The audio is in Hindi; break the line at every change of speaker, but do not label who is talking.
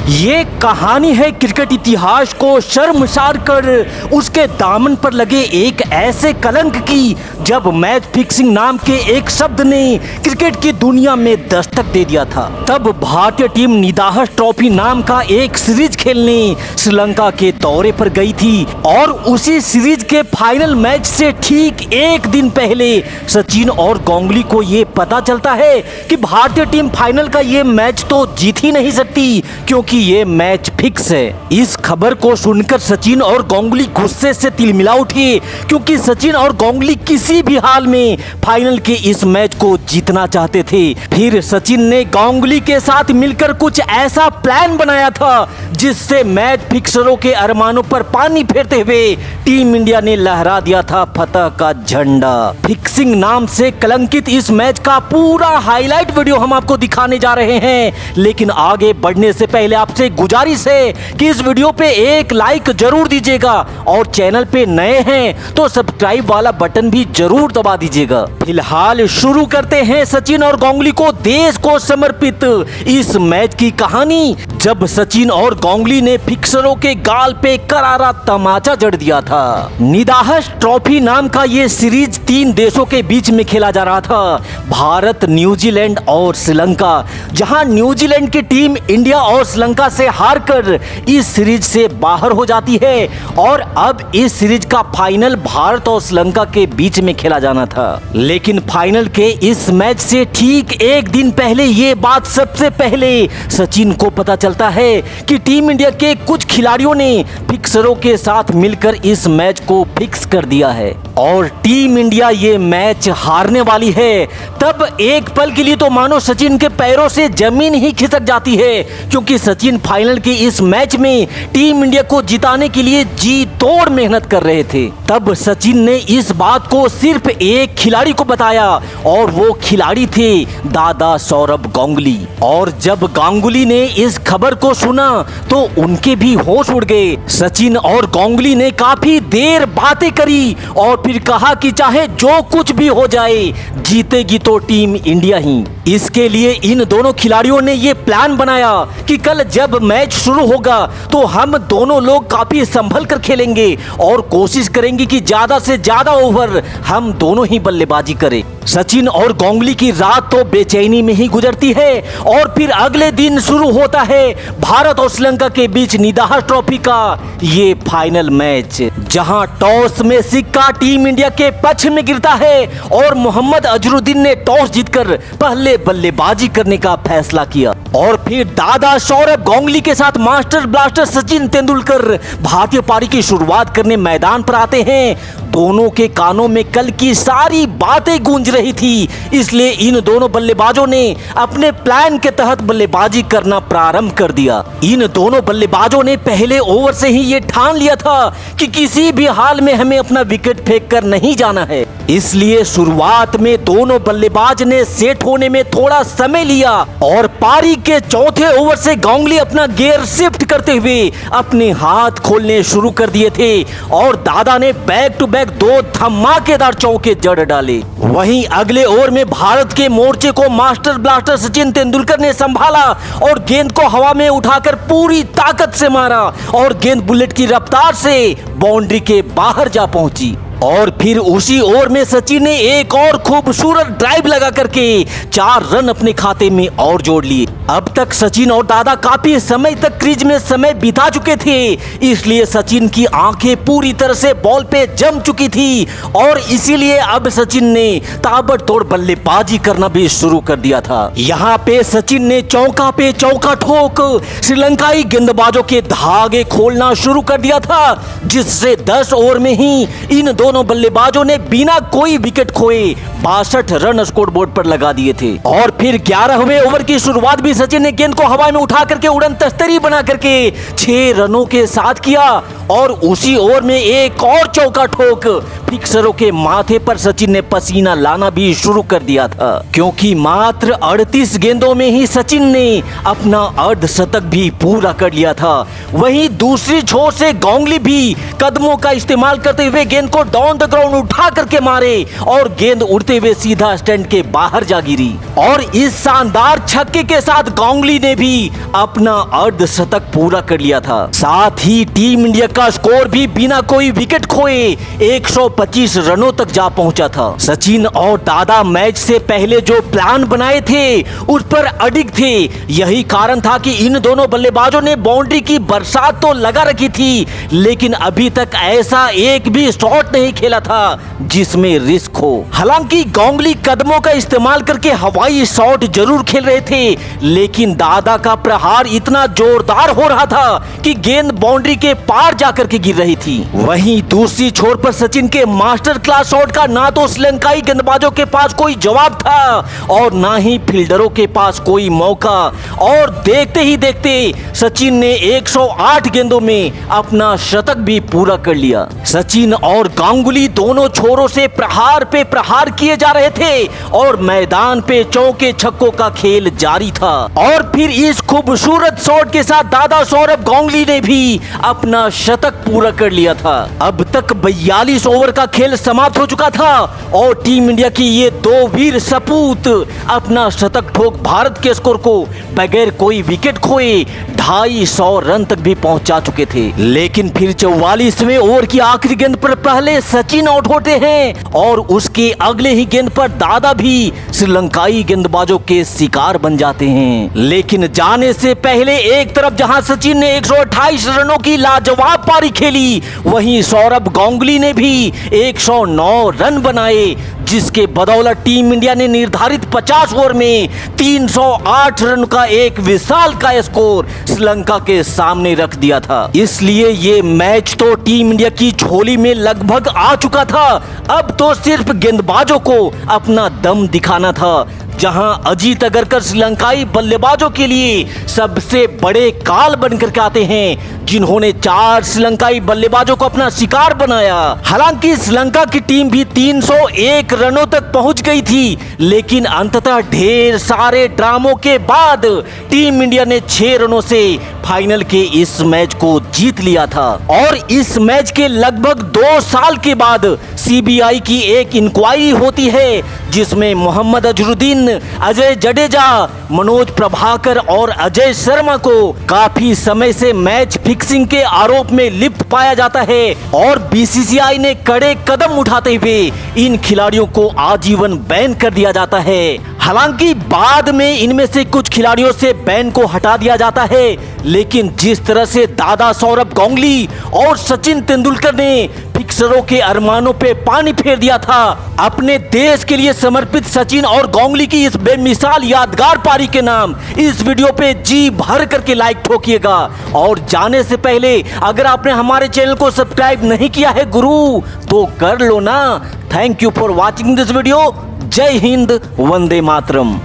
ये कहानी है क्रिकेट इतिहास को शर्मसार कर उसके दामन पर लगे एक ऐसे कलंक की, जब मैच फिक्सिंग नाम के एक शब्द ने क्रिकेट की दुनिया में दस्तक दे दिया था। तब भारतीय टीम निदाहस ट्रॉफी नाम का एक सीरीज खेलने श्रीलंका के दौरे पर गई थी और उसी सीरीज के फाइनल मैच से ठीक एक दिन पहले सचिन और गांगुली को ये पता चलता है कि भारतीय टीम फाइनल का ये मैच तो जीत ही नहीं सकती क्योंकि ये मैच फिक्स है। इस खबर को सुनकर सचिन और गांगुली गुस्से से तिलमिला उठे क्योंकि सचिन और गांगुली किसी भी हाल में फाइनल के इस मैच को जीतना चाहते थे। फिर सचिन ने गांगुली के साथ मिलकर कुछ ऐसा प्लान बनाया था जिससे मैच फिक्सरों के अरमानों पर पानी फेरते हुए टीम इंडिया ने लहरा दिया था फतह का झंडा। फिक्सिंग नाम से कलंकित इस मैच का पूरा हाईलाइट वीडियो हम आपको दिखाने जा रहे हैं, लेकिन आगे बढ़ने से पहले आपसे गुजारिश है कि इस वीडियो पे एक लाइक जरूर दीजिएगा और चैनल पे नए हैं तो सब्सक्राइब वाला बटन भी जरूर दबा दीजिएगा। फिलहाल शुरू करते हैं सचिन और गांगुली को देश को समर्पित इस मैच की कहानी, जब सचिन और गांगुली ने फिक्सरों के गाल पे करारा तमाचा जड़ दिया था। निदाहस ट्रॉफी नाम का ये सीरीज 3 देशों के बीच में खेला जा रहा था, भारत, न्यूजीलैंड और श्रीलंका, जहां न्यूजीलैंड की टीम इंडिया और श्रीलंका से हारकर इस सीरीज से बाहर हो जाती है और अब इस सीरीज का फाइनल भारत और श्रीलंका के बीच में खेला जाना था। लेकिन फाइनल के इस मैच से ठीक एक दिन पहले ये बात सबसे पहले सचिन को पता चलता है कि टीम इंडिया के कुछ खिलाड़ियों ने फिक्सरों के साथ मिलकर इस मैच को फिक्स कर दिया है और टीम इंडिया ये मैच हारने वाली है। तब एक पल के लिए तो मानो सचिन के पैरों से जमीन ही खिसक जाती है क्योंकि सचिन फाइनल के इस मैच में टीम इंडिया को जिताने के लिए जी तोड़ मेहनत कर रहे थे। तब सचिन ने इस बात को सिर्फ एक खिलाड़ी को बताया और वो खिलाड़ी थे दादा सौरभ गांगुली। और जब गांगुली ने इस खबर को सुना तो उनके भी होश उड़ गए। सचिन और गांगुली ने काफी देर बातें करी और फिर कहा कि चाहे जो कुछ भी हो जाए जीतेगी तो टीम इंडिया ही। इसके लिए इन दोनों खिलाड़ियों ने ये प्लान बनाया कि कल जब मैच शुरू होगा तो हम दोनों लोग काफी संभल कर खेलेंगे और कोशिश करेंगे कि ज्यादा से ज्यादा ओवर हम दोनों ही बल्लेबाजी करें। सचिन और गांगुली की रात तो बेचैनी में ही गुजरती है और फिर अगले दिन शुरू होता है भारत और श्रीलंका के बीच निदाहस ट्रॉफी का ये फाइनल मैच, जहां टॉस में सिक्का टीम इंडिया के पक्ष में गिरता है और मोहम्मद अजरुद्दीन ने टॉस जीतकर पहले बल्लेबाजी करने का फैसला किया। और फिर दादा सौरभ गांगुली के साथ मास्टर ब्लास्टर सचिन तेंदुलकर भारतीय पारी की शुरुआत करने मैदान पर आते हैं। दोनों के कानों में कल की सारी बातें गूंज रही थी, इसलिए इन दोनों बल्लेबाजों ने अपने प्लान के तहत बल्लेबाजी करना प्रारंभ कर दिया। इन दोनों बल्लेबाजों ने पहले ओवर से ही ये ठान लिया था कि किसी भी हाल में हमें अपना विकेट फेंक कर नहीं जाना है, इसलिए शुरुआत में दोनों बल्लेबाज ने सेट होने में थोड़ा समय लिया और पारी के चौथे ओवर से गांगुली अपना गियर शिफ्ट करते हुए अपने हाथ खोलने शुरू कर दिए थे और दादा ने बैक टू बैक 2 धमाकेदार चौके जड़ डाले। वहीं अगले ओवर में भारत के मोर्चे को मास्टर ब्लास्टर सचिन तेंदुलकर ने संभाला और गेंद को हवा में उठाकर पूरी ताकत से मारा और गेंद बुलेट की रफ्तार से बाउंड्री के बाहर जा पहुंची। और फिर उसी ओवर में सचिन ने एक और खूबसूरत ड्राइव लगा करके 4 रन अपने खाते में और जोड़ लिए। अब तक सचिन और दादा काफी समय तक क्रीज में समय बिता चुके थे, इसलिए सचिन की आंखें पूरी तरह से बॉल पे जम चुकी थी और इसीलिए अब सचिन ने ताबड़तोड़ बल्लेबाजी करना भी शुरू कर दिया था। यहाँ पे सचिन ने चौका पे चौका ठोक श्रीलंकाई गेंदबाजों के धागे खोलना शुरू कर दिया था, जिससे 10 ओवर में ही इन दोनों बल्लेबाजों ने बिना कोई विकेट खोए 62 रन स्कोरबोर्ड पर लगा दिए थे। और फिर 11वें ओवर की शुरुआत भी सचिन ने गेंद को हवा में उठा करके उड़न तस्तरी बना करके 6 रनों के साथ किया और उसी ओवर में एक और चौका ठोक फिक्सरों के माथे पर सचिन ने पसीना लाना भी शुरू कर दिया था, क्योंकि मात्र 38 गेंदों में ही सचिन ने अपना अर्धशतक भी पूरा कर लिया था। वहीं दूसरी छोर से गांगुली भी कदमों का इस्तेमाल करते हुए गेंद को गेंद ऑन द ग्राउंड उठा करके मारे और गेंद उड़ते हुए सीधा स्टैंड के बाहर जा गिरी। और इस शानदार छक्के के साथ गांगुली ने भी अपना अर्धशतक पूरा कर लिया था। साथ ही टीम इंडिया का स्कोर भी बिना कोई विकेट खोए 125 रनों तक जा पहुंचा था। सचिन और दादा मैच से पहले जो प्लान बनाए थे उस पर अडिग थे। यही कारण था कि इन दोनों बल्लेबाजों ने बाउंड्री की बरसात तो लगा रखी थी, लेकिन अभी तक ऐसा एक भी शॉट नहीं खेला था जिसमें रिस्क हो। हालांकि गांगुली कदमों का इस्तेमाल करके हवाई शॉट जरूर खेल रहे थे, लेकिन दादा का प्रहार इतना जोरदार हो रहा था कि गेंद बाउंड्री के पार जाकर के गिर रही थी। वहीं दूसरी छोर पर सचिन के मास्टर क्लास शॉट का ना तो श्रीलंकाई गेंदबाजों के पास कोई जवाब था और ना ही फील्डरों के पास कोई मौका। और देखते ही देखते सचिन ने 108 गेंदों में अपना शतक भी पूरा कर लिया। सचिन और गांगुली दोनों छोरों से प्रहार पे प्रहार किए जा रहे थे और मैदान पे चौके छक्कों का खेल जारी था। और फिर इस खूबसूरत शॉट के साथ दादा सौरभ गांगुली ने भी अपना शतक पूरा कर लिया था। अब तक 42 ओवर का खेल समाप्त हो चुका था और टीम इंडिया की ये दो वीर सपूत अपना शतक ठोक भारत के स्कोर को बगैर कोई विकेट खोए 250 रन तक भी पहुंचा चुके थे। लेकिन फिर 44वें ओवर की आखिरी गेंद पर पहले सचिन आउट होते हैं और उसके अगले ही गेंद पर दादा भी श्रीलंकाई गेंदबाजों के शिकार बन जाते हैं। लेकिन जाने से पहले एक तरफ जहां सचिन ने 128 रनों की लाजवाब पारी खेली, वहीं सौरभ गांगुली ने भी 109 रन बनाए, जिसके बदौलत टीम इंडिया ने निर्धारित 50 ओवर में 308 रन का एक विशाल का स्कोर श्रीलंका के सामने रख दिया था। इसलिए ये मैच तो टीम इंडिया की झोली में लगभग आ चुका था। अब तो सिर्फ गेंदबाजों को अपना दम दिखाना था। जहां अजीत अगरकर श्रीलंकाई बल्लेबाजों के लिए सबसे बड़े काल बनकर के आते हैं, जिन्होंने 4 श्रीलंकाई बल्लेबाजों को अपना शिकार बनाया। हालांकि श्रीलंका की टीम भी 301 रनों तक पहुंच गई थी, लेकिन अंततः ढेर सारे ड्रामों के बाद टीम इंडिया ने 6 रनों से फाइनल के इस मैच को जीत लिया था। और इस मैच के लगभग 2 साल के बाद सीबीआई की एक इंक्वायरी होती है, जिसमें मोहम्मद अजहरुद्दीन, अजय जडेजा, मनोज प्रभाकर और अजय शर्मा को काफी समय से मैच फिक्सिंग के आरोप में लिप्त पाया जाता है और बीसीसीआई ने कड़े कदम उठाते हुए इन खिलाड़ियों को आजीवन बैन कर दिया जाता है। हालांकि बाद में इनमें से कुछ खिलाड़ियों से बैन को हटा दिया जाता है, लेकिन जिस तरह से दादा सौरभ गांगुली और सचिन तेंदुलकर ने फिक्सरों के अरमानों पे पानी फेर दिया था, अपने देश के लिए समर्पित सचिन और गांगुली की इस बेमिसाल यादगार पारी के नाम इस वीडियो पे जी भर करके लाइक ठोकिएगा। और जाने से पहले अगर आपने हमारे चैनल को सब्सक्राइब नहीं किया है गुरु, तो कर लो ना। Thank you for watching this video. जय हिंद, वंदे मातरम।